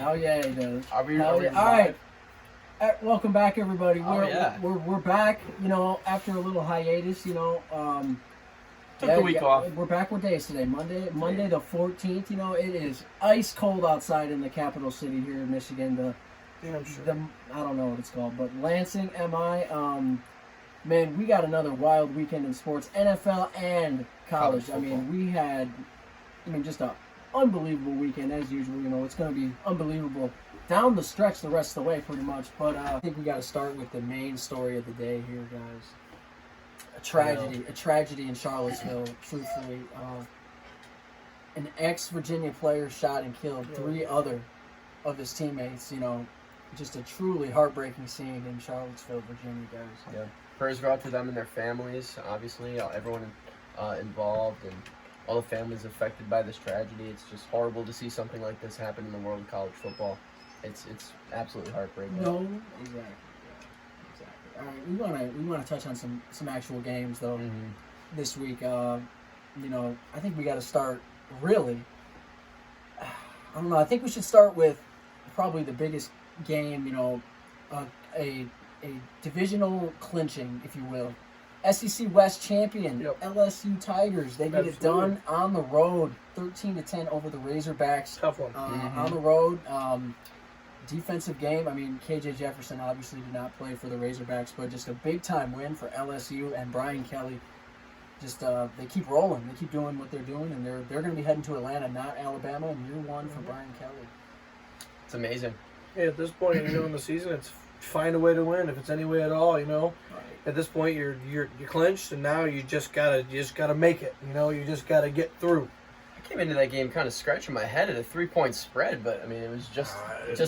Hell yeah, he does. Are we All live? right. Welcome back, everybody. Oh, We're back. After a little hiatus. Took the week off. We're back. What day is today? Monday the 14th. It is ice cold outside in the capital city here in Michigan. Yeah, I'm sure. I don't know what it's called, but Lansing, MI. Man, we got another wild weekend in sports, NFL and college. We had, just a unbelievable weekend as usual. It's going to be unbelievable down the stretch the rest of the way, pretty much. But I think we got to start with the main story of the day here, guys. A tragedy in Charlottesville. Truthfully, an ex-Virginia player shot and killed 3 other of his teammates. Just a truly heartbreaking scene in Charlottesville, Virginia, guys. Yeah, prayers go out to them and their families. Obviously, everyone involved and all the families affected by this tragedy. It's just horrible to see something like this happen in the world of college football. It's absolutely heartbreaking. No, exactly. All right, we wanna touch on some actual games though this week. I think we got to start really. I don't know. I think we should start with probably the biggest game. A divisional clinching, if you will. SEC West champion, LSU Tigers. They get it done on the road, 13-10 over the Razorbacks. Tough one. On the road. Defensive game. KJ Jefferson obviously did not play for the Razorbacks, but just a big-time win for LSU and Brian Kelly. Just they keep rolling. They keep doing what they're doing, and they're going to be heading to Atlanta, not Alabama, in year 1 for Brian Kelly. It's amazing. Yeah, at this point, in the season, it's find a way to win if it's any way at all. Right. At this point, you're clinched, and now you just gotta make it. You just gotta get through. I came into that game kind of scratching my head at a 3-point spread, but it was just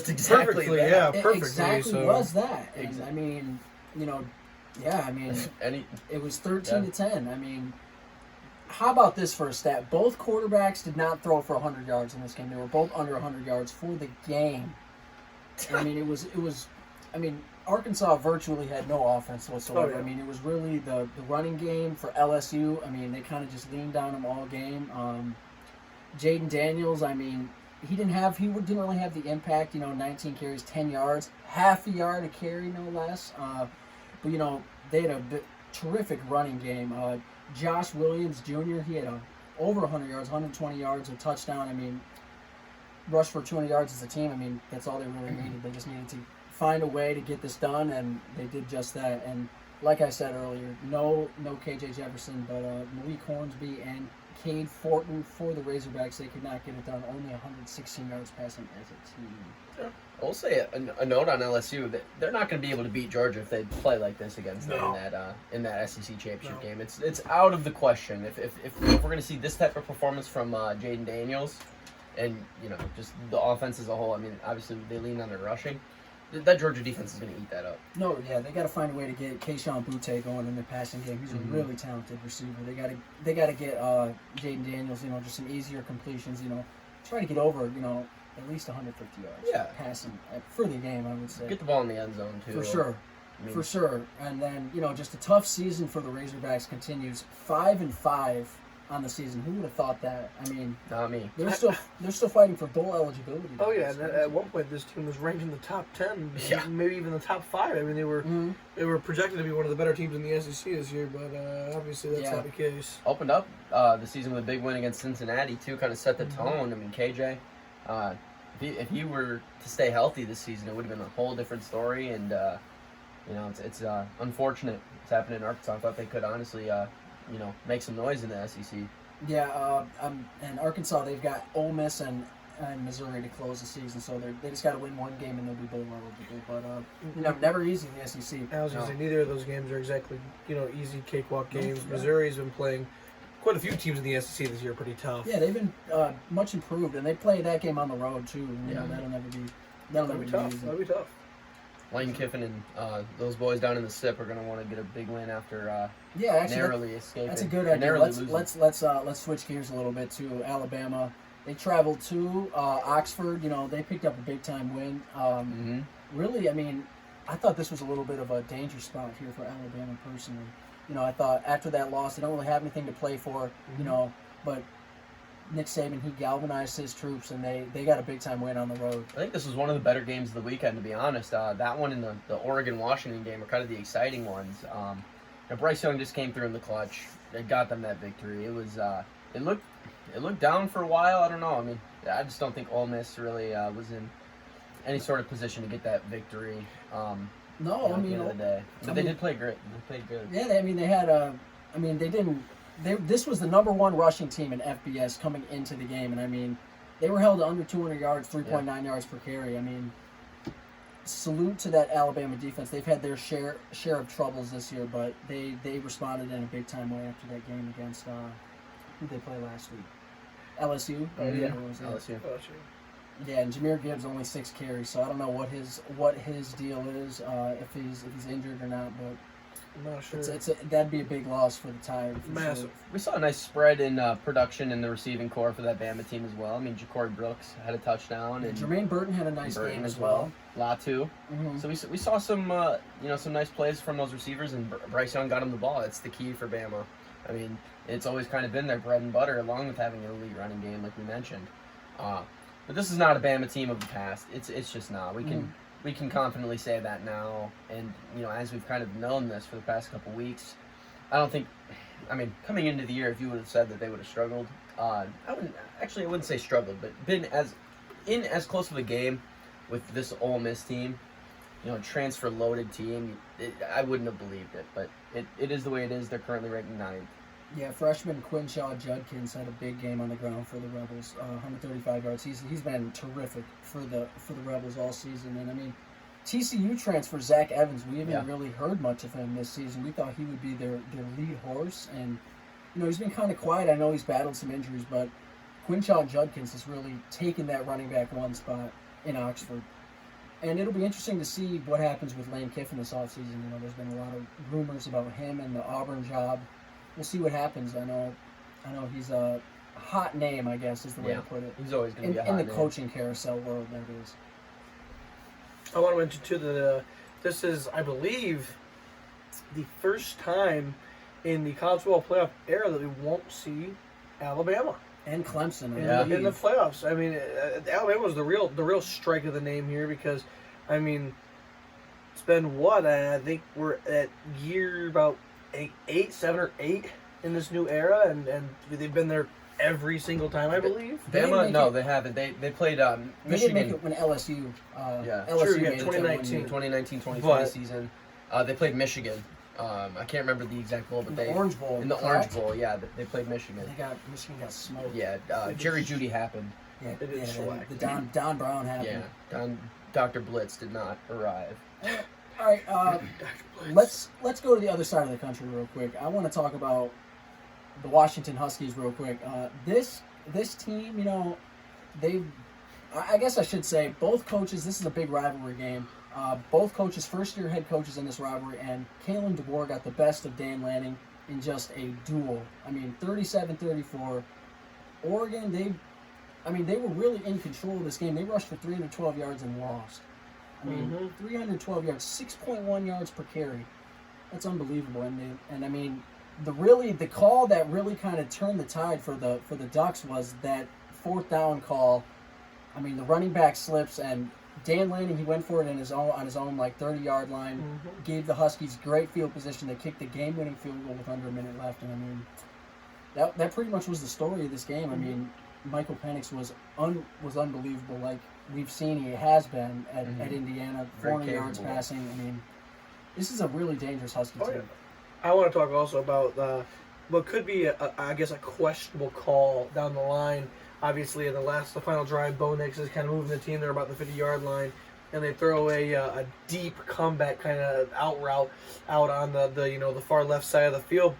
exactly perfectly, that. yeah, It perfectly. exactly was that. And, Exactly. it was 13-10. How about this for a stat? Both quarterbacks did not throw for 100 yards in this game. They were both under 100 yards for the game. It was. Arkansas virtually had no offense whatsoever. Oh, yeah. It was really the running game for LSU. They kind of just leaned on him all game. Jaden Daniels, he didn't really have the impact. 19 carries, 10 yards, half a yard a carry, no less. But they had a terrific running game. Josh Williams Jr., he had over 100 yards, 120 yards, a touchdown. Rush for 200 yards as a team. That's all they really needed. They just needed to find a way to get this done, and they did just that. And like I said earlier, no KJ Jefferson, but Malik Hornsby and Cade Fortin for the Razorbacks. They could not get it done. Only 116 yards passing as a team. Yeah. I will say a note on LSU that they're not going to be able to beat Georgia if they play like this against them in that SEC championship game. It's out of the question. If we're going to see this type of performance from Jaden Daniels, and just the offense as a whole. Obviously they lean on their rushing. That Georgia defense is going to eat that up. No, yeah, they got to find a way to get Keyshawn Butte going in the passing game. He's a really talented receiver. They got to get Jaden Daniels, just some easier completions. Try to get over, at least 150 yards passing for the game. I would say get the ball in the end zone too. For sure. For sure. And then just a tough season for the Razorbacks continues. 5-5 on the season. Who would have thought that? Not me. They're still fighting for bowl eligibility. Oh yeah, and at one point this team was ranked in the top 10, maybe even the top 5. They were projected to be one of the better teams in the SEC this year, but obviously that's not the case. Opened up the season with a big win against Cincinnati too, kind of set the tone. KJ, if he were to stay healthy this season, it would have been a whole different story. And it's unfortunate it's happening in Arkansas. I thought they could honestly make some noise in the SEC. Yeah, and Arkansas, they've got Ole Miss and Missouri to close the season, so they just got to win one game and they'll be bowl eligible. But never easy in the SEC. I was going to say neither of those games are exactly easy cakewalk games. Missouri's been playing quite a few teams in the SEC this year, pretty tough. Yeah, they've been much improved, and they play that game on the road too. That'll never be tough. easy. That'll be tough. Lane Kiffin and those boys down in the SIP are going to want to get a big win after narrowly escaping. That's a good idea. Let's switch gears a little bit to Alabama. They traveled to Oxford. They picked up a big time win. Really, I thought this was a little bit of a danger spot here for Alabama personally. I thought after that loss, they don't really have anything to play for. But Nick Saban, he galvanized his troops, and they got a big-time win on the road. I think this was one of the better games of the weekend, to be honest. That one and the Oregon-Washington game are kind of the exciting ones. Bryce Young just came through in the clutch. It got them that victory. It was it looked down for a while. I don't know. I mean, I just don't think Ole Miss really was in any sort of position to get that victory. No, at the end of the day. But they did play great. They played good. Yeah, they had a. I mean, they didn't. This was the number one rushing team in FBS coming into the game, and I mean, they were held to under 200 yards, 3.9 yards per carry. I mean, salute to that Alabama defense. They've had their share of troubles this year, but they responded in a big time way after that game against who did they play last week? LSU. Oh, yeah, it was LSU. Yeah, and Jahmyr Gibbs only 6 carries, so I don't know what his deal is, if he's injured or not, but. I'm not sure. That'd be a big loss for the Tide. Massive. Sure. We saw a nice spread in production in the receiving core for that Bama team as well. I mean, Ja'Cory Brooks had a touchdown, and Jermaine Burton had a nice game as well. Latu. Mm-hmm. So we saw some some nice plays from those receivers, and Bryce Young got him the ball. That's the key for Bama. I mean, it's always kind of been their bread and butter, along with having an elite running game, like we mentioned. But this is not a Bama team of the past. It's just not. We can confidently say that now, and as we've kind of known this for the past couple weeks, I don't think. I mean, coming into the year, if you would have said that they would have struggled, I wouldn't say struggled, but been as close of a game with this Ole Miss team, transfer loaded team, I wouldn't have believed it. But it is the way it is. They're currently ranked 9th. Yeah, freshman Quinshaw Judkins had a big game on the ground for the Rebels, 135 yards. He's been terrific for the Rebels all season. And I mean, TCU transfer Zach Evans, we haven't really heard much of him this season. We thought he would be their lead horse, and he's been kind of quiet. I know he's battled some injuries, but Quinshaw Judkins has really taken that running back 1 spot in Oxford. And it'll be interesting to see what happens with Lane Kiffin this offseason. There's been a lot of rumors about him and the Auburn job. We'll see what happens. I know he's a hot name, I guess is the way to put it. He's always going to be a hot in the name. coaching carousel world, that is. I want to mention too that this is, I believe, the first time in the college football playoff era that we won't see Alabama And Clemson, in the playoffs. I mean, Alabama was the real strike of the name here because, I mean, it's been what I think we're at year about 7 or 8 in this new era, and they've been there every single time, I believe. Bama, no, they haven't. They played Michigan. They didn't make it when LSU. LSU True, made it 2019. 2019-2020 season. They played Michigan. I can't remember the exact bowl, but the Orange Bowl. In the correct? Orange Bowl, yeah, they played Michigan. Michigan got smoked. Yeah, Jerry Judy happened. Yeah, They did shellac. the Don Brown happened. Yeah, Dr. Blitz did not arrive. All right, let's go to the other side of the country real quick. I want to talk about the Washington Huskies real quick. This team, I guess I should say both coaches. This is a big rivalry game. Both coaches, first-year head coaches in this rivalry, and Kalen DeBoer got the best of Dan Lanning in just a duel. I mean, 37-34. Oregon, they were really in control of this game. They rushed for 312 yards and lost. I mean, 312 yards, 6.1 yards per carry. That's unbelievable. And I mean, the call that really kind of turned the tide for the Ducks was that 4th down call. I mean, the running back slips, and Dan Lanning, he went for it on his own like 30-yard line. Gave the Huskies great field position. They kicked the game-winning field goal with under a minute left. And I mean, that pretty much was the story of this game. I mean, Michael Penix was unbelievable. Like we've seen, he has been at Indiana, 400 yards passing. I mean, this is a really dangerous Husky team. I want to talk also about what could be, a questionable call down the line. Obviously, in the final drive, Bo Nix is kind of moving the team. They're about the 50-yard line, and they throw a deep comeback kind of out route out on the far left side of the field,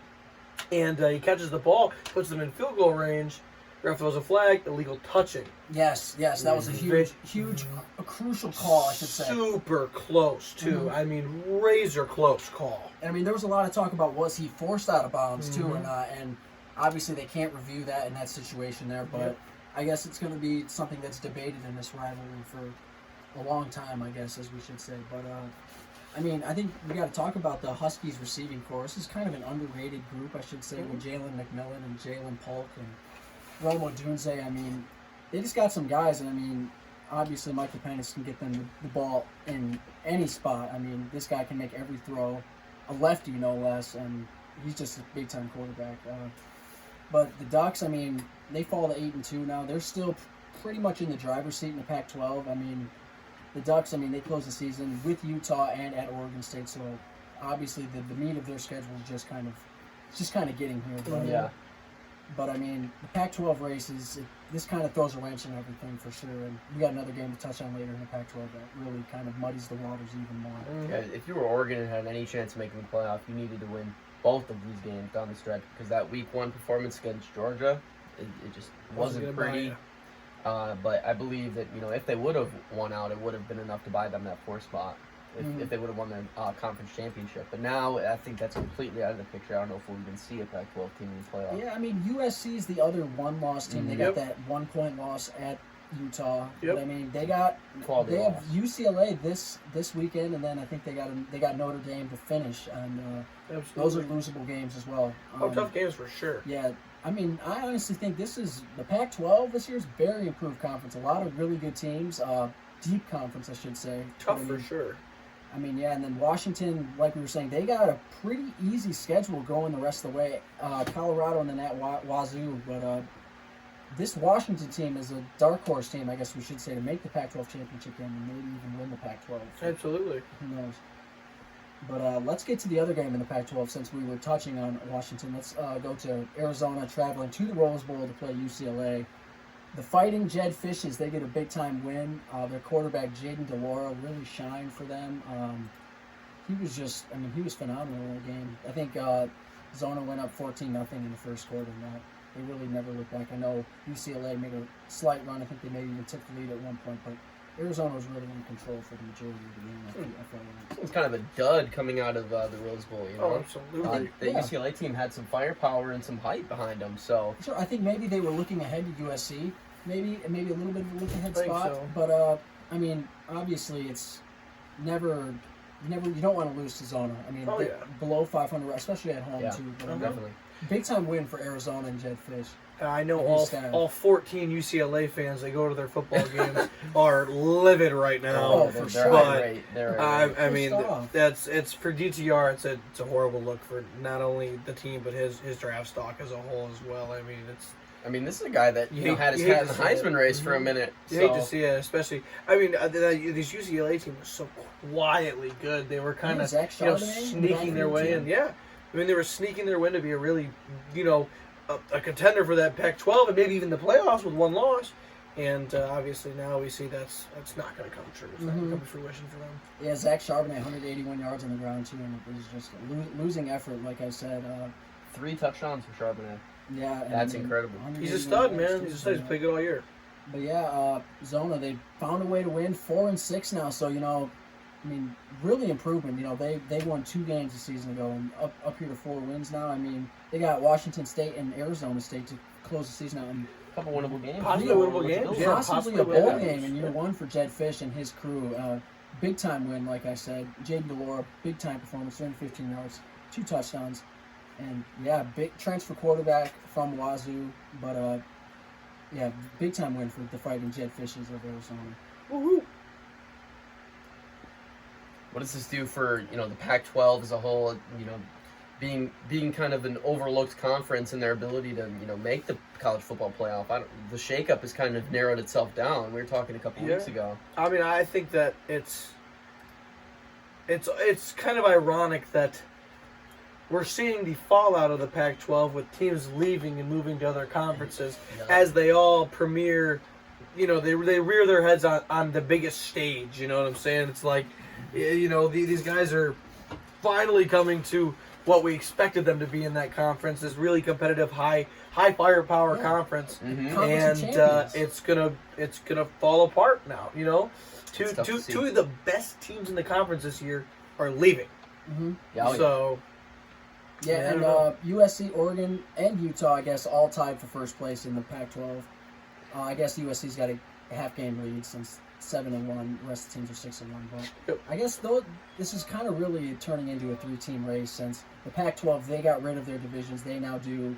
and he catches the ball, puts them in field goal range. Ref throws a flag, illegal touching. Yes, that was a huge, a crucial call, I should say. Super close, too. I mean, razor close call. I mean, there was a lot of talk about was he forced out of bounds, too, or not, and obviously they can't review that in that situation there, but I guess it's going to be something that's debated in this rivalry for a long time, I guess, as we should say. But, I mean, I think we got to talk about the Huskies receiving corps. This is kind of an underrated group, I should say, with Jalen McMillan and Jalen Polk. And Romo Dunze, I mean, they just got some guys, and I mean, obviously Michael Penix can get them the ball in any spot. I mean, this guy can make every throw, a lefty no less, and he's just a big time quarterback. But the Ducks, I mean, they fall to 8-2 now. They're still pretty much in the driver's seat in the Pac-12. I mean, the Ducks, I mean, they close the season with Utah and at Oregon State, so obviously the meat of their schedule is just kind of getting here. But, Yeah. But I mean, the Pac-12 races, this kind of throws a wrench in everything for sure. And we got another game to touch on later in the Pac-12 that really kind of muddies the waters even more. Yeah, if you were Oregon and had any chance of making the playoff, you needed to win both of these games down the stretch because that Week 1 performance against Georgia, it just wasn't pretty. But I believe that if they would have won out, it would have been enough to buy them that 4th spot. If they would have won their conference championship. But now I think that's completely out of the picture. I don't know if we'll even see a Pac-12 team in the playoff. Yeah, I mean, USC is the other one-loss team. They got that 1-point loss at Utah. Yep. But I mean, they Quality have loss. UCLA this weekend, and then I think they got Notre Dame to finish, and those are losable games as well. Tough games for sure. Yeah, I mean, I honestly think this is the Pac-12 this year's very improved conference. A lot of really good teams, deep conference, I should say. Tough for sure. I mean, yeah, and then Washington, like we were saying, they got a pretty easy schedule going the rest of the way. Colorado and then at Wazoo, but this Washington team is a dark horse team, I guess we should say, to make the Pac-12 championship game and maybe even win the Pac-12. Absolutely. Who knows? But let's get to the other game in the Pac-12 since we were touching on Washington. Let's go to Arizona, traveling to the Rose Bowl to play UCLA. The Fighting Jed Fishes, they get a big-time win. Their quarterback, Jaden DeLauro, really shined for them. He was phenomenal in the game. I think Zona went up 14-0 in the first quarter, and they really never looked back. I know UCLA made a slight run. I think they maybe even took the lead at one point, but Arizona was really in control for the majority of the game. I felt like. It was kind of a dud coming out of the Rose Bowl, Oh, absolutely. The UCLA team had some firepower and some hype behind them, so... Sure, I think maybe they were looking ahead to USC. Maybe a little bit of a look-ahead spot. So. But, I mean, obviously it's never... you don't want to lose to Zona. I mean, below 500, especially at home, too. But definitely. Big-time win for Arizona and Jed Fish. I know all 14 UCLA fans that go to their football games are livid right now. Oh, for sure. But I mean, it's for DTR. It's a horrible look for not only the team but his draft stock as a whole as well. I mean, this is a guy that had his hat in the Heisman race for a minute. You hate to see it, especially. I mean, this UCLA team was so quietly good. They were kind of sneaking their way in. Yeah, I mean, they were sneaking their way in to be a really, a contender for that Pac-12 and maybe even the playoffs with one loss. And obviously now we see that's not going to come true. It's not going to come to fruition for them. Yeah, Zach Charbonnet, 181 yards on the ground, too, and it was just a losing effort, like I said. 3 touchdowns for Charbonnet. Yeah. That's incredible. He's a stud, man. He's a stud. He's played good all year. But yeah, Zona, they found a way to win 4-6 now. So, I mean, really improvement. They won 2 games a season ago and up here to 4 wins now. I mean, they got Washington State and Arizona State to close the season out. And a couple winnable games. Possibly winnable games. Yeah, possibly a bowl game in year 1 for Jed Fish and his crew. Big time win, like I said. Jaden DeLauro, big time performance, 315 yards, 2 touchdowns. And yeah, big transfer quarterback from Wazoo, but big time win for the Fighting Jed Fishes of Arizona. Woohoo! What does this do for the Pac-12 as a whole? Being kind of an overlooked conference in their ability to make the college football playoff. The shakeup has kind of narrowed itself down. We were talking a couple weeks ago. I mean, I think that it's kind of ironic that we're seeing the fallout of the Pac-12 with teams leaving and moving to other conferences as they all premiere. They rear their heads on the biggest stage. You know what I'm saying? It's like, these guys are finally coming to what we expected them to be in that conference. This really competitive, high firepower conference, and it's gonna fall apart now. Two of the best teams in the conference this year are leaving. Mm-hmm. Yeah, and USC, Oregon, and Utah, I guess, all tied for first place in the Pac-12. I guess USC's got a half-game lead since 7-1. The rest of the teams are 6-1. But I guess this is kind of really turning into a 3-team race since the Pac-12, they got rid of their divisions. They now do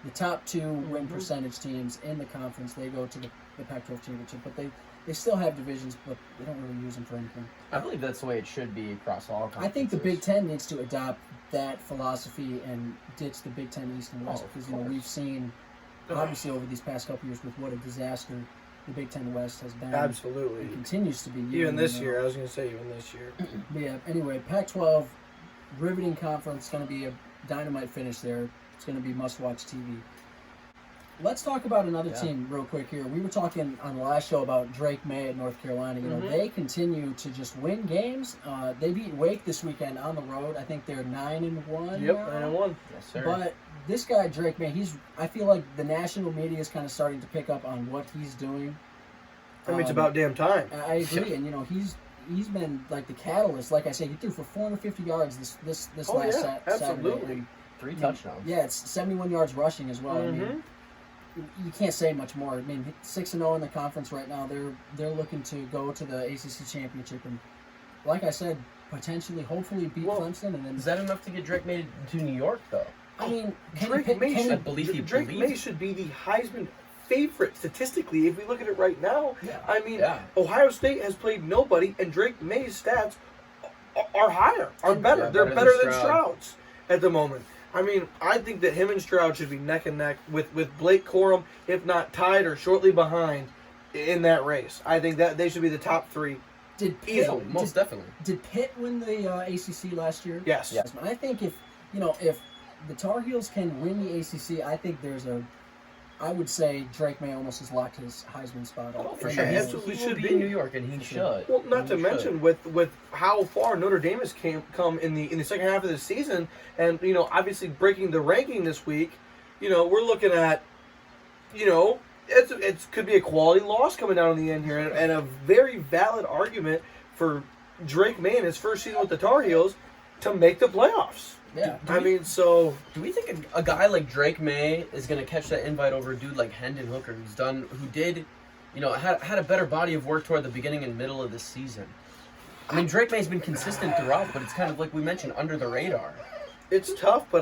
the top two win percentage teams in the conference, they go to the Pac-12 championship. But they still have divisions, but they don't really use them for anything. I believe that's the way it should be across all conferences. I think the Big Ten needs to adopt that philosophy and ditch the Big Ten East and West, because we've seen obviously over these past couple years with what a disaster the Big Ten West has been. Absolutely. And continues to be. Even this year, I was going to say even this year. But yeah, anyway, Pac-12, riveting conference, going to be a dynamite finish there. It's going to be must-watch TV. Let's talk about another team real quick here. We were talking on the last show about Drake May at North Carolina. You know, they continue to just win games. They beat Wake this weekend on the road. I think they're 9-1. Yep, 9-1. Yes, sir. But this guy, Drake May, I feel like the national media is kind of starting to pick up on what he's doing. I mean, it's about damn time. I agree, and you know, he's been like the catalyst. Like I said, he threw for 450 yards this last Saturday. Absolutely. And, 3 touchdowns. yeah, it's 71 yards rushing as well. I mean, you can't say much more. I mean, 6-0 in the conference right now. They're looking to go to the ACC championship, and like I said, potentially, hopefully, beat Clemson. And then Is that enough to get Drake May to New York, though? I mean, Drake May believe should be the Heisman favorite statistically if we look at it right now. Yeah. I mean, Ohio State has played nobody, and Drake May's stats are higher, are better. Yeah, They're better better than than Stroud's at the moment. I mean, I think that him and Stroud should be neck and neck with Blake Corum, if not tied or shortly behind in that race. I think that they should be the top 3. Easily, most definitely. Did Pitt win the ACC last year? Yes. Yes. I think if the Tar Heels can win the ACC, I think I would say Drake May almost has locked his Heisman spot up. Oh, for And sure. he He absolutely will should be be. in New York, and he should. Well, not to He mention should. with how far Notre Dame has come in the second half of the season, and obviously breaking the ranking this week. We're looking at, it could be a quality loss coming down in the end here, and a very valid argument for Drake May in his first season with the Tar Heels to make the playoffs. Yeah. So Do we think a guy like Drake May is going to catch that invite over a dude like Hendon Hooker, had a better body of work toward the beginning and middle of the season? I mean, Drake May's been consistent throughout, but it's kind of like we mentioned, under the radar. it's tough, but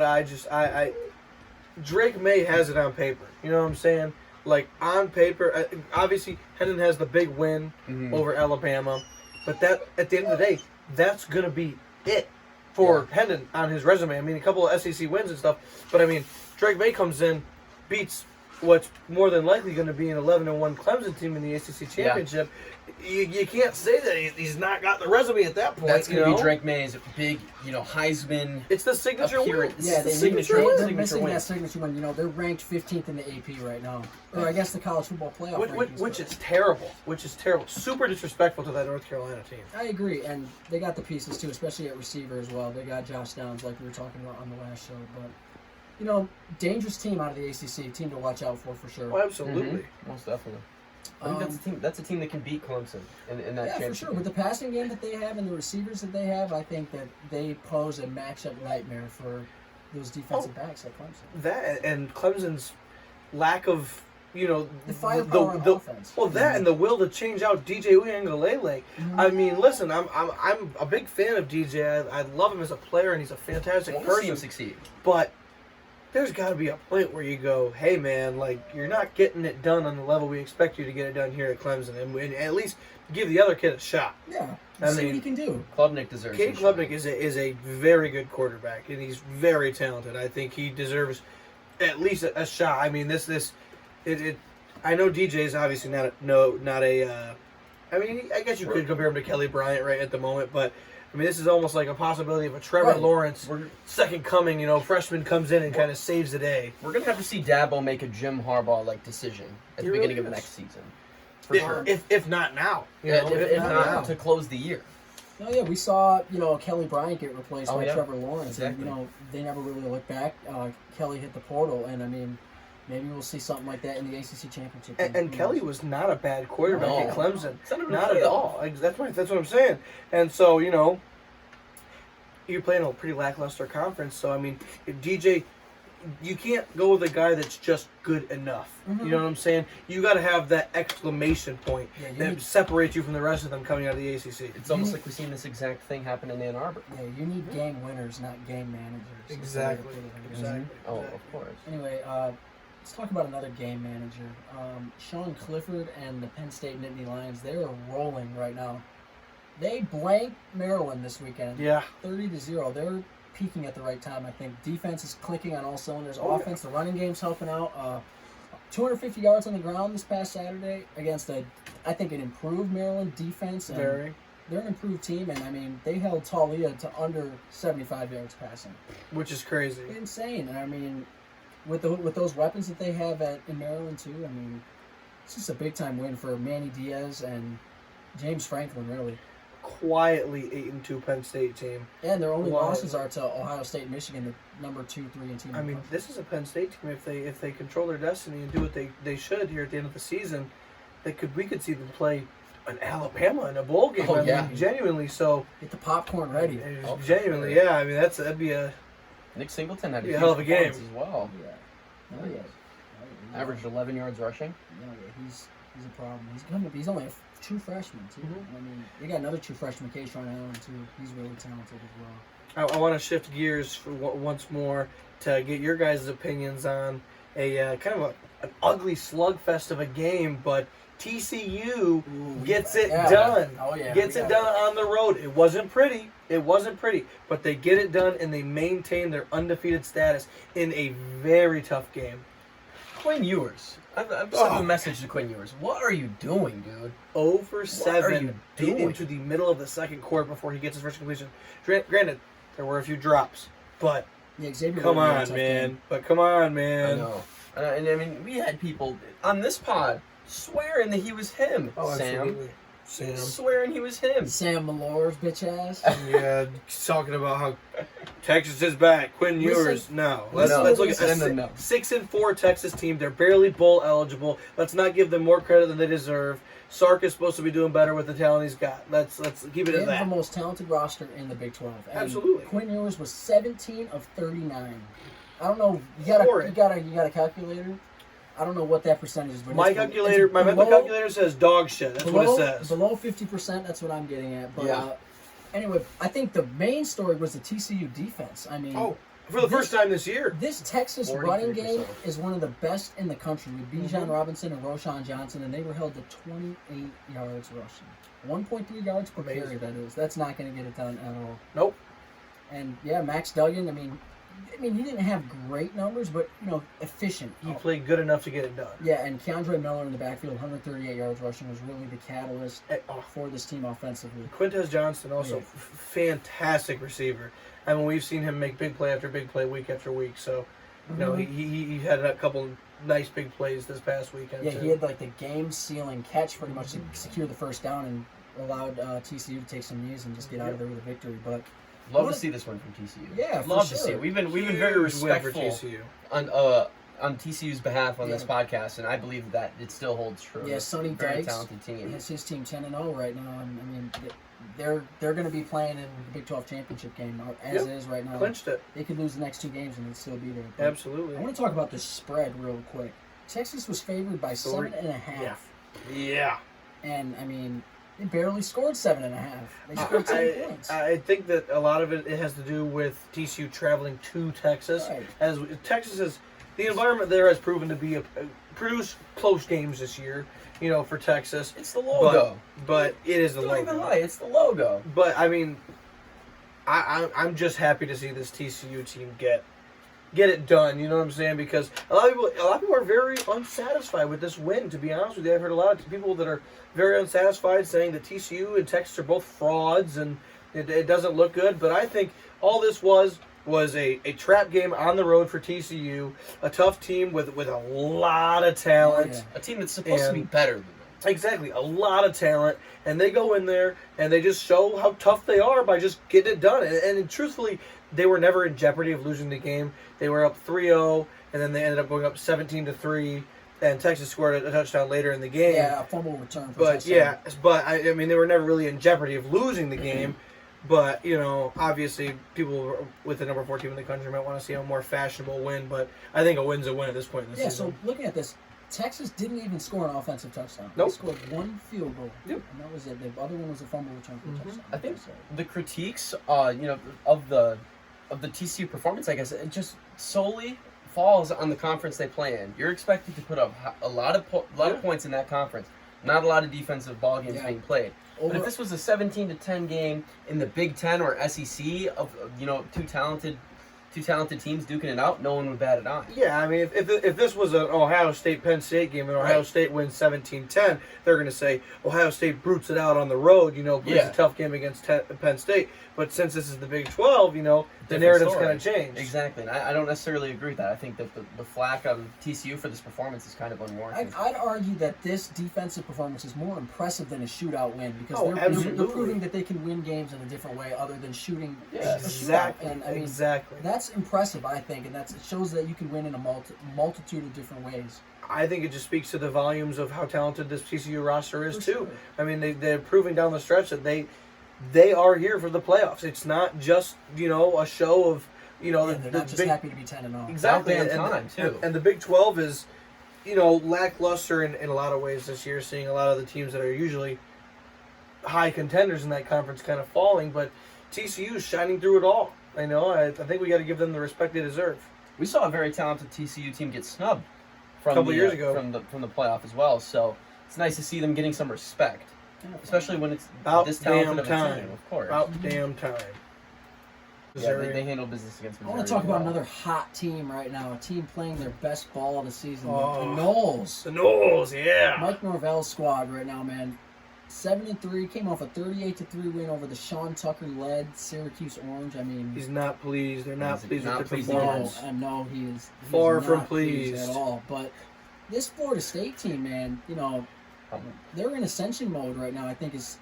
Drake May has it on paper. You know what I'm saying? Like, on paper, obviously, Hendon has the big win over Alabama. But that, at the end of the day, that's going to be it for Hendon on his resume. I mean, a couple of SEC wins and stuff. But, I mean, Drake May comes in, beats what's more than likely going to be an 11-1 Clemson team in the ACC championship. You can't say that he's not got the resume at that point. That's going to be Drake May's big, Heisman. It's the signature win. appearance. Yeah, the they're signature win. missing that signature win. They're ranked 15th in the AP right now. Or I guess the college football playoff rankings. Which is terrible. Super disrespectful to that North Carolina team. I agree, and they got the pieces too, especially at receiver as well. They got Josh Downs, like we were talking about on the last show. But dangerous team out of the ACC, team to watch out for sure. Oh, absolutely. Most definitely. I think that's a team that can beat Clemson in that championship. For sure. With the passing game that they have and the receivers that they have, I think that they pose a matchup nightmare for those defensive backs at Clemson. That and Clemson's lack of the firepower on offense. Well, that and the will to change out DJ Uiagalelei. I mean, listen, I'm a big fan of DJ. I love him as a player, and he's a fantastic See person. him succeed. But there's got to be a point where you go, hey man, like, you're not getting it done on the level we expect you to get it done here at Clemson, and at least give the other kid a shot. Yeah, I see mean, what he can do. Klubnik deserves Cade a shot. Klubnik is a very good quarterback, and he's very talented. I think he deserves at least a shot. I mean, I know DJ is obviously not a. I mean, I guess you could compare him to Kelly Bryant right at the moment, but I mean, this is almost like a possibility of a Trevor Lawrence second coming. Freshman comes in and kind of saves the day. We're gonna have to see Dabo make a Jim Harbaugh decision at the beginning of the next season. For sure. If not now, if not now. to close the year. Oh yeah, we saw Kelly Bryant get replaced by yeah. Trevor Lawrence, Exactly. and they never really looked back. Kelly hit the portal, and I mean, maybe we'll see something like that in the ACC championship. And Kelly was not a bad quarterback at Clemson, not at playoff. all. That's what I'm saying. And so you're playing a pretty lackluster conference. So I mean, if DJ, you can't go with a guy that's just good enough. Mm-hmm. You know what I'm saying? You got to have that exclamation point that separates you from the rest of them coming out of the ACC. It's almost like we've seen this exact thing happen in Ann Arbor. Yeah, you need game winners, not game managers. Exactly. Mm-hmm. Oh, of course. Anyway, let's talk about another game manager. Sean Clifford and the Penn State Nittany Lions, they are rolling right now. They blanked Maryland this weekend. Yeah. 30-0. They're peaking at the right time, I think. Defense is clicking on all cylinders. Oh, Offense, the running game's helping out. 250 yards on the ground this past Saturday against I think, an improved Maryland defense. And Very. They're an improved team, and I mean, they held Talia to under 75 yards passing. Which is crazy. Insane. And I mean, with those weapons that they have in Maryland too, I mean, it's just a big time win for Manny Diaz and James Franklin, really. Quietly 8-2 Penn State team. And their only Wow. losses are to Ohio State and Michigan, the number 2, 3, and team. I mean, this is a Penn State team. If they control their destiny and do what they should here at the end of the season, we could see them play an Alabama in a bowl game. Oh, I yeah. mean, genuinely. So Get the popcorn ready. Oh, genuinely, sure. yeah. I mean, that'd be a Nick Singleton had Be a huge hell of a game. performance as well. Yeah. Oh, yeah. Averaged 11 yards rushing. Yeah, he's a problem. He's only a true freshman too. Mhm. I mean, they got another true freshman, Keyshawn Allen too. He's really talented as well. I want to shift gears once more to get your guys' opinions on a kind of an ugly slugfest of a game, but TCU gets it done. Oh yeah, Gets it done on the road. It wasn't pretty. But they get it done and they maintain their undefeated status in a very tough game. Quinn Ewers. I've sent a message to Quinn Ewers. What are you doing, dude? Over are 7 you doing? into the middle of the second quarter before he gets his first completion. Granted, there were a few drops, but Yeah, Xavier come Wooden had a on, tough man. game. But come on, I man. know. And I mean, we had people on this pod swearing that he was him. Oh, Sam. absolutely. Sam. Swearing he was him. Sam Malore's bitch ass. Yeah, talking about how Texas is back. Quinn Listen- Ewers, no. listen Let's to look at this. a No. 6-4 Texas team. They're barely bowl eligible. Let's not give them more credit than they deserve. Sark is supposed to be doing better with the talent he's got. Let's keep it They at have that. the most talented roster in the Big 12. And Absolutely. Quinn Ewers was 17 of 39. I don't know. You got a calculator? I don't know what that percentage is. But My it's calculator, my mental calculator says dog shit. That's what it says. Below 50%, that's what I'm getting at. But Yeah. Anyway, I think the main story was the TCU defense. I mean, Oh, for the first time this year. this Texas 43%. running game is one of the best in the country with Bijan Mm-hmm. Robinson and Roshan Johnson, and they were held to 28 yards rushing. 1.3 yards per carry, Amazing. that is. That's not going to get it done at all. Nope. And, yeah, Max Duggan, I mean, he didn't have great numbers, but, efficient. He played good enough to get it done. Yeah, and Keandre Miller in the backfield, 138 yards rushing, was really the catalyst Oh, for this team offensively. Quintez Johnson, also Yeah. fantastic receiver. I mean, we've seen him make big play after big play, week after week. So, Mhm. he had a couple nice big plays this past weekend. Yeah, too. he had the game-sealing catch pretty much to secure the first down and allowed TCU to take some knees and just get out of there with a victory. But Love What to a- see this one from TCU. Yeah, for love to sure. see it. We've been very Huge win for respectful TCU. on TCU's behalf on this podcast, and I believe that it still holds true. Yeah, Sonny Very Dykes talented team. has his team 10-0 right now, and I mean they're going to be playing in the Big 12 championship game as Yep. is right now. Clinched it. They could lose the next 2 games and they'd still be there. But Absolutely. I want to talk about the spread real quick. Texas was favored by 7.5. Yeah. And I mean, they barely scored 7.5. They scored 10 points. I think that a lot of it has to do with TCU traveling to Texas. Right. As Texas is, the environment there has proven to be produce close games this year. For Texas. It's the logo. But it is the Don't logo. even lie. It's the logo. But I mean, I'm just happy to see this TCU team get it done. You know what I'm saying? Because a lot of people are very unsatisfied with this win. To be honest with you, I've heard a lot of people that are very unsatisfied, saying that TCU and Texas are both frauds and it doesn't look good. But I think all this was a trap game on the road for TCU, a tough team with a lot of talent. Oh, yeah. A team that's supposed to be better than them. Exactly, a lot of talent, and they go in there and they just show how tough they are by just getting it done. And truthfully, they were never in jeopardy of losing the game. They were up 3-0, and then they ended up going up 17-3, and Texas scored a touchdown later in the game. Yeah, a fumble return. For But touchdown. I mean, they were never really in jeopardy of losing the game. But obviously, people with the number 4 team in the country might want to see a more fashionable win. But I think a win's a win at this point in the Yeah, season. so looking at this, Texas didn't even score an offensive touchdown. Nope. They scored 1 field goal. Yep. And that was it. The other one was a fumble return for a touchdown. I think So, the critiques, of the TCU performance, I guess, it just solely falls on the conference they play in. You're expected to put up a lot of points in that conference. Not a lot of defensive ball games being played. But if this was a 17-10 game in the Big Ten or SEC of two talented teams duking it out, no one would bat an eye. Yeah, I mean, if this was an Ohio State-Penn State game and Ohio State wins 17-10, they're going to say Ohio State brutes it out on the road, plays a tough game against Penn State. But since this is the Big 12, the narrative's going to change. Exactly, and I don't necessarily agree with that. I think that the flack on TCU for this performance is kind of unwarranted. I'd argue that this defensive performance is more impressive than a shootout win because they're proving that they can win games in a different way other than shooting a shootout. And I mean, that's impressive, I think, and it shows that you can win in a multitude of different ways. I think it just speaks to the volumes of how talented this TCU roster is, too. Sure. I mean, they're proving down the stretch that they are here for the playoffs. It's not just, a show of, they're not just happy to be 10-0. Exactly. And the Big 12 is, lackluster in a lot of ways this year, seeing a lot of the teams that are usually high contenders in that conference kind of falling, but TCU is shining through it all. I think we got to give them the respect they deserve. We saw a very talented TCU team get snubbed from a couple years ago from the playoff as well. So it's nice to see them getting some respect, especially when it's about this talented damn of a team. Of course, about damn time. Yeah, they handle business against Missouri. I want to talk about another hot team right now. A team playing their best ball of the season. The Noles. The Noles, yeah. Mike Norvell's squad right now, man. 7-3, came off a 38-3 win over the Sean Tucker-led Syracuse Orange. I mean, he's not pleased. They're not pleased with the pleased performance. No, he is far from not pleased at all. But this Florida State team, man, they're in ascension mode right now. I think is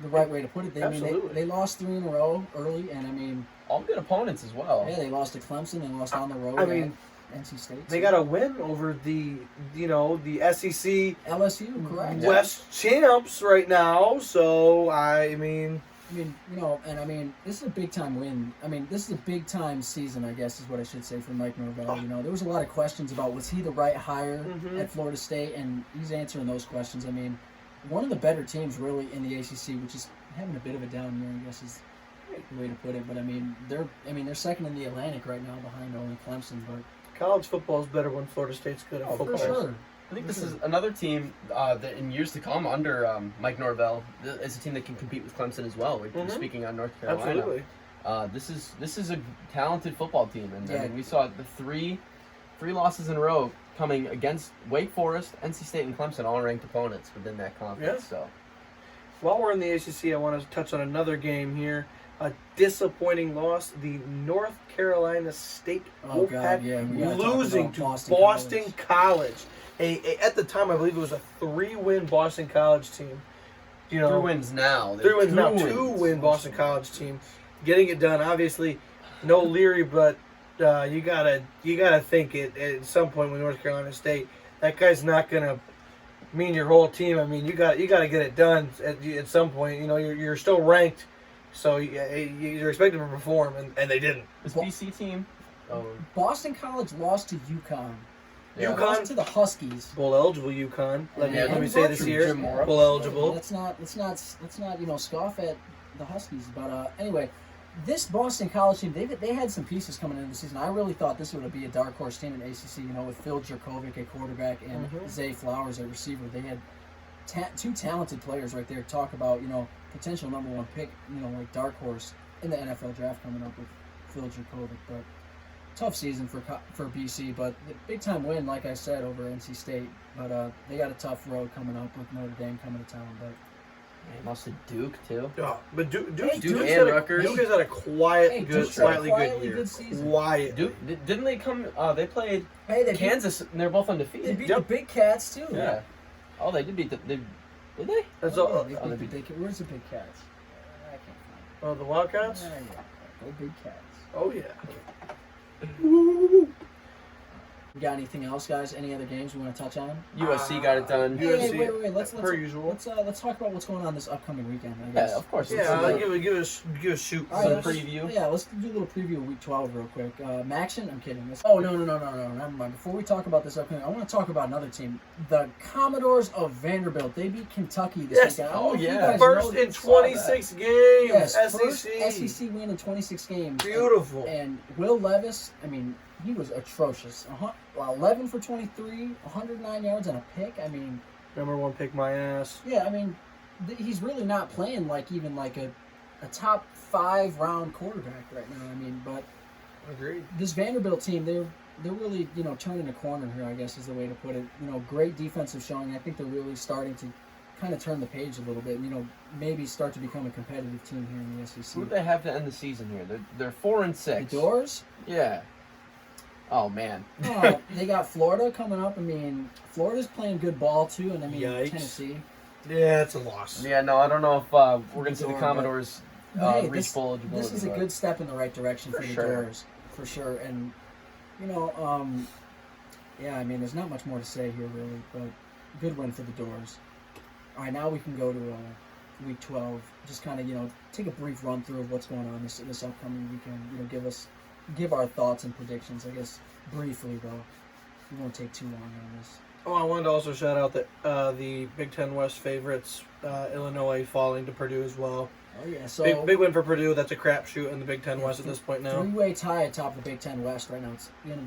the right way to put it. Absolutely. They lost 3 in a row early, and I mean, all good opponents as well. Yeah, they lost to Clemson. They lost on the road. NC State. They got a win over the SEC LSU, correct? West champs right now. So I mean, this is a big time win. I mean, this is a big time season, I guess, is what I should say for Mike Norvell. There was a lot of questions about was he the right hire at Florida State, and he's answering those questions. I mean, one of the better teams really in the ACC, which is having a bit of a down year, I guess is the way to put it. But they're second in the Atlantic right now, behind only Clemson. But college football is better when Florida State's good at football. For sure. I think this is another team that in years to come under Mike Norvell is a team that can compete with Clemson as well. Speaking on North Carolina, absolutely. This is a talented football team, and I mean, we saw the three losses in a row coming against Wake Forest, NC State, and Clemson, all ranked opponents within that conference. Yeah. So, while we're in the ACC, I want to touch on another game here. A disappointing loss. The North Carolina State Wolfpack losing to Boston College. At the time, I believe it was a 3-win Boston College team. 3 wins now. 3 wins now. 2-win Boston College team, getting it done. Obviously, no Leary, but you gotta think it at some point with North Carolina State. That guy's not gonna mean your whole team. I mean, you gotta get it done at some point. You're still ranked. So you're expected to perform, and they didn't. This BC team, Boston College lost to UConn. UConn lost to the Huskies. Bowl eligible UConn. Let me say this year. Jim Mora. Bowl eligible. Let's not scoff at the Huskies. But anyway, this Boston College team, they had some pieces coming into the season. I really thought this would be a dark horse team in ACC. With Phil Jerkovic at quarterback and Zay Flowers at receiver. They had 2 talented players right there. Talk about potential number 1 pick, like dark horse in the NFL draft coming up with Phil Jerkovic. But tough season for BC, but the big time win, like I said, over NC State. But they got a tough road coming up with Notre Dame coming to town. But also Duke too. Yeah, but Duke and Rutgers. Duke has had a quietly good year. Season. Quiet. Duke didn't they come? They played Kansas, and they're both undefeated. They beat the Big Cats too. Yeah. Oh, they did beat did they? That's all. They beat the Big Cats. Where's the Big Cats? I can't find it. The Wildcats? Yeah. Go Big Cats. Oh, yeah. We got anything else, guys? Any other games we want to touch on? USC got it done. USC, wait. Let's per usual. Let's talk about what's going on this upcoming weekend. I guess. Yeah, of course. Yeah, give a shoot. All right, preview. Yeah, let's do a little preview of Week 12 real quick. Maction? I'm kidding. No. Never mind. Before we talk about this upcoming, I want to talk about another team. The Commodores of Vanderbilt. They beat Kentucky this weekend. Oh, yeah. First in 26 games. Yes, SEC. first SEC win in 26 games. Beautiful. And Will Levis, he was atrocious. 11 for 23, 109 yards and a pick. I mean, Number one pick my ass. yeah, I mean, he's really not playing like even like a top 5 round quarterback right now. I mean, but Agreed. this Vanderbilt team, they're really, turning a corner here, I guess is the way to put it. Great defensive showing. I think they're really starting to kind of turn the page a little bit. Maybe start to become a competitive team here in the SEC. Who do they have to end the season here? They're 4-6. The Doors? Yeah. Oh man. They got Florida coming up. I mean, Florida's playing good ball too, and I mean Yikes. Tennessee. Yeah, it's a loss. Yeah, no, I don't know if we're gonna see the Door, Commodores Hey, reach full eligibility. this is a but- good step in the right direction for For the sure. Doors, for sure. And yeah, I mean, there's not much more to say here really, but good win for the Doors. All right, now we can go to Week 12. Just kind of take a brief run through of what's going on this upcoming weekend. Give our thoughts and predictions. I guess briefly though. We won't take too long on this. Oh, I wanted to also shout out that the Big Ten West favorites, Illinois falling to Purdue as well. Oh yeah, so Big win for Purdue. That's a crapshoot in the Big Ten West at this point now. 3-way tie atop the Big Ten West right now. It's gonna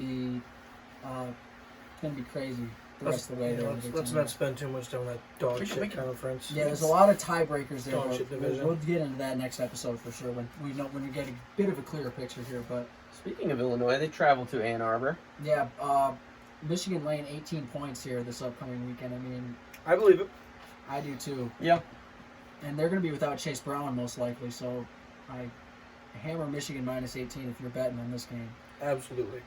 be crazy the rest of the way. there in the Big Let's Ten not West. spend too much time on that dog We shit can- conference. Yeah, there's a lot of tiebreakers there. Dog But shit division. we'll get into that next episode for sure when we get a bit of a clearer picture here. But Speaking of Illinois, they travel to Ann Arbor. yeah, Michigan laying 18 points here this upcoming weekend. I mean, I believe it. I do too. Yeah. And they're going to be without Chase Brown most likely. So I hammer Michigan minus 18 if you're betting on this game. Absolutely.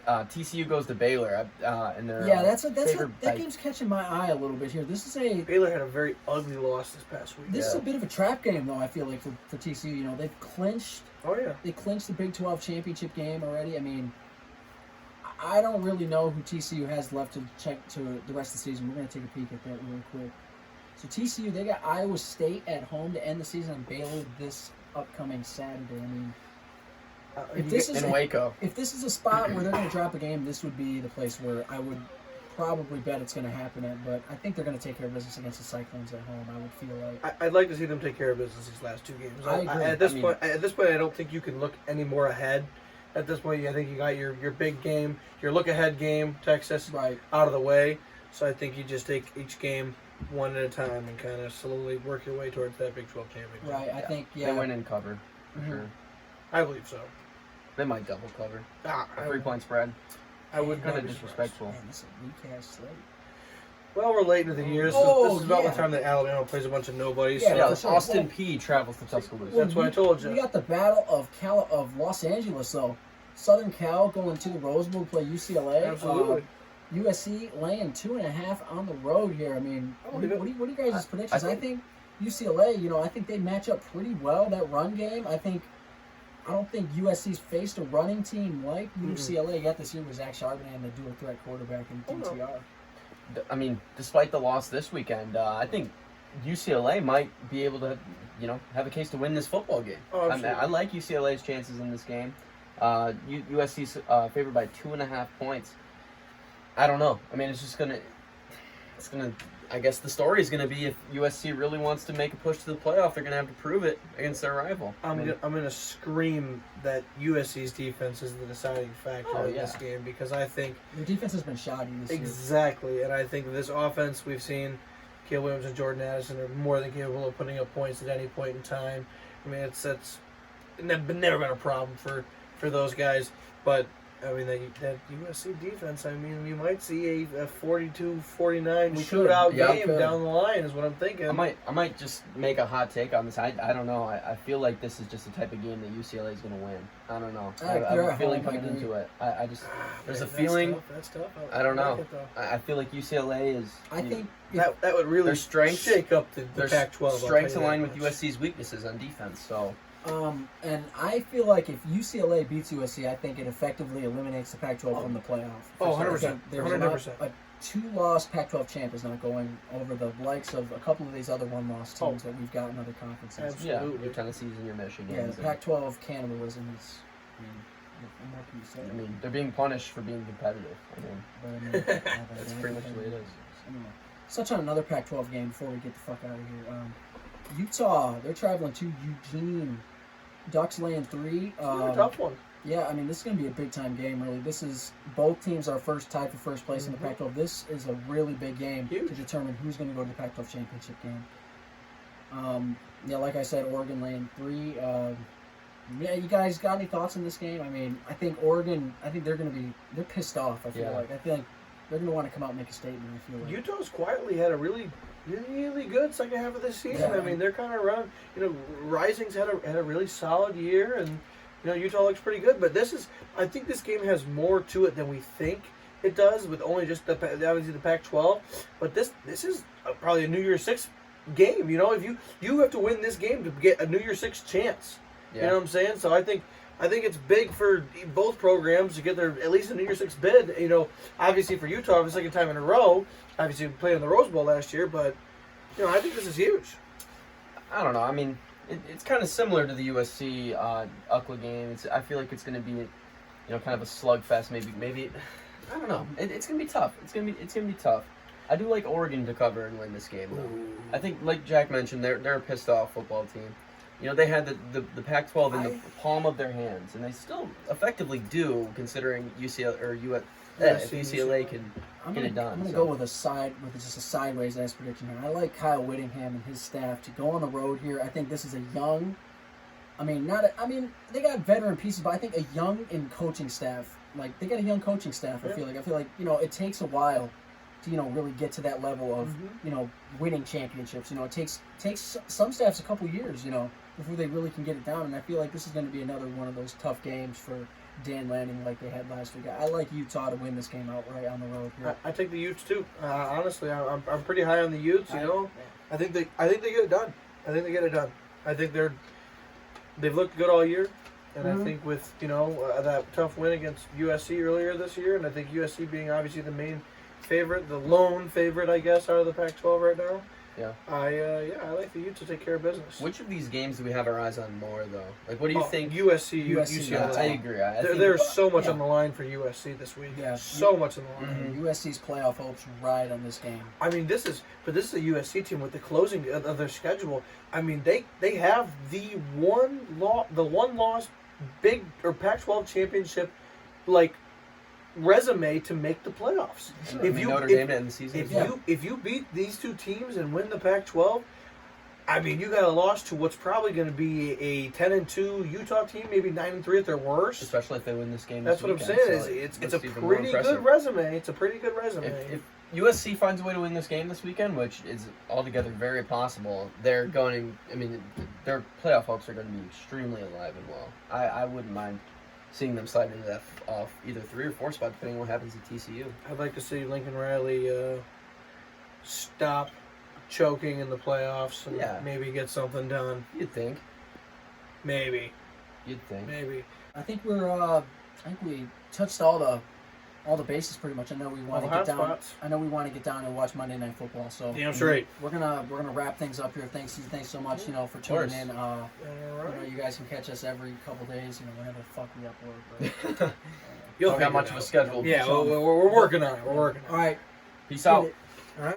TCU goes to Baylor, and they're Yeah, that favored by- game's catching my eye a little bit here. This is Baylor had a very ugly loss this past week. This is a bit of a trap game, though. I feel like for TCU, they've clinched Oh yeah. the Big 12 championship game already. I mean, I don't really know who TCU has left to check to the rest of the season. We're going to take a peek at that real quick. So TCU, they got Iowa State at home to end the season, and Baylor this upcoming Saturday. I mean, if this is in Waco. if this is a spot where they're going to drop a game, this would be the place where I would probably bet it's going to happen at. But I think they're going to take care of business against the Cyclones at home. I would feel like. I'd like to see them take care of business these last two games. I agree. At this point, I don't think you can look any more ahead. At this point, I think you got your big game, your look ahead game, Texas, Right. out of the way. So I think you just take each game one at a time and kind of slowly work your way towards that Big 12 championship. Right. I think They win and cover, for Mhm. sure. I believe so. They might double cover. Ah, A 3-point spread. I would Kind not of be disrespectful. Man, this is a weak ass slate. Well, we're late into the year. Oh, This is about yeah. the time that Alabama plays a bunch of nobodies. Yeah, so Yeah, for sure. Austin P travels to Tuscaloosa. That's what I told you. We got the Battle of Los Angeles, though. Southern Cal going to the Rose Bowl to play UCLA. Absolutely. USC laying 2.5 on the road here. I mean, I what believe are you guys' predictions? I think UCLA, I think they match up pretty well, that run game. I don't think USC's faced a running team like UCLA yet this year with Zach Charbonnet and the dual threat quarterback in DTR. I mean, despite the loss this weekend, I think UCLA might be able to, have a case to win this football game. Oh, absolutely. I like UCLA's chances in this game. USC's favored by 2.5 points. I don't know. I mean, it's gonna. I guess the story is gonna be if USC really wants to make a push to the playoff, they're gonna have to prove it against their rival. I'm gonna scream that USC's defense is the deciding factor in this yeah. game because I think Their defense has been shoddy this year. exactly, and I think this offense we've seen, Caleb Williams and Jordan Addison are more than capable of putting up points at any point in time. I mean, it's never been a problem for those guys, but. I mean, that USC defense, I mean, we might see a 42-49 We could. shootout Yeah, we game could. down the line is what I'm thinking. I might just make a hot take on this. I don't know. I feel like this is just the type of game that UCLA is going to win. I don't know. I have they're a at feeling home, I coming agree. into it. I just there's a That's feeling. tough, That's tough. I don't know. like it, though. I feel like UCLA is. I think That would really Their strengths- shake up the Their Pac-12. I'll strengths tell you that align with much. USC's weaknesses on defense. So and I feel like if UCLA beats USC, I think it effectively eliminates the Pac-12 from the playoff. Oh, For sure. 100%. I think there's 100%. not a two-loss Pac-12 champ is not going over the likes of a couple of these other one-loss teams that we've got in other conferences. Absolutely. yeah, your Tennessees and your Michigans. Yeah, the and- Pac-12 cannibalism is. What can you say? I mean, they're being punished for being competitive. That's pretty much the way it is. Anyway, let's touch on another Pac-12 game before we get the fuck out of here. Utah, they're traveling to Eugene. Ducks laying 3. It's a tough one. Yeah, I mean, this is going to be a big-time game, really. This is, both teams are tied for first place in the Pac-12. This is a really big game to determine who's going to go to the Pac-12 championship game. Yeah, like I said, Oregon laying 3. Yeah, you guys got any thoughts on this game? I mean, I think Oregon, they're pissed off, I feel like. I feel like they're going to want to come out and make a statement, I feel like. Utah's quietly had a really good second half of this season. Yeah. I mean, they're kind of running. Rising's had a really solid year, and Utah looks pretty good. But I think this game has more to it than we think it does, with only just obviously the Pac-12. But this is probably a New Year's Six game. If you have to win this game to get a New Year's Six chance. Yeah. You know what I'm saying? So I think it's big for both programs to get their at least a New Year's Six bid. Obviously for Utah, for the second time in a row. Obviously we played in the Rose Bowl last year, but I think this is huge. I don't know. I mean, it's kind of similar to the USC UCLA game. I feel like it's going to be, kind of a slugfest. Maybe I don't know. It's going to be tough. It's going to be tough. I do like Oregon to cover and win this game, though. I think, like Jack mentioned, they're a pissed off football team. They had the Pac-12 in the palm of their hands, and they still effectively do, considering UCLA or if UCLA can get it done. I'm gonna go with just a sideways ass prediction here. I like Kyle Whittingham and his staff to go on the road here. I think this is a young. They got veteran pieces, but I think a young in coaching staff. Like, they got a young coaching staff. I feel like it takes a while to really get to that level of winning championships. It takes some staffs a couple years before they really can get it down. And I feel like this is going to be another one of those tough games for Dan Lanning, like they had last week. I like Utah to win this game outright on the road here. I take the Utes too. Honestly, I'm pretty high on the Utes. I think they get it done. I think they've looked good all year, and I think with that tough win against USC earlier this year, and I think USC being obviously the main favorite, the lone favorite, I guess, out of the Pac-12 right now. Yeah. I like the Utes to take care of business. Which of these games do we have our eyes on more, though? Like, what do you think? USC, UCLA. I agree. There's so much on the line for USC this week. Yeah. So much on the line. Mm-hmm. USC's playoff hopes ride on this game. I mean, this is a USC team with the closing of their schedule. I mean, they have the one loss big or Pac-12 championship resume to make the playoffs. Sure. Notre Dame to end the season. If you beat these two teams and win the Pac-12, I mean, you got a loss to what's probably going to be a 10-2 Utah team, maybe 9-3 at their worst. Especially if they win this game. That's what I'm saying. It's a pretty good resume. It's a pretty good resume. If USC finds a way to win this game this weekend, which is altogether very possible, they're going. I mean, their playoff hopes are going to be extremely alive and well. I wouldn't mind seeing them slide into that off either 3 or 4 spot, depending on what happens at TCU. I'd like to see Lincoln Riley stop choking in the playoffs and maybe get something done. You'd think. Maybe. You'd think. Maybe. I think we touched all the bases pretty much. I know we want to get down. Spots. I know we want to get down and watch Monday Night Football. So damn straight. We're gonna wrap things up here. Thanks so much, for tuning in. You guys can catch us every couple days. Whenever the fuck we upload. But, You'll have much of a schedule. Yeah, we're working on it. We're working on it. All right. Peace out.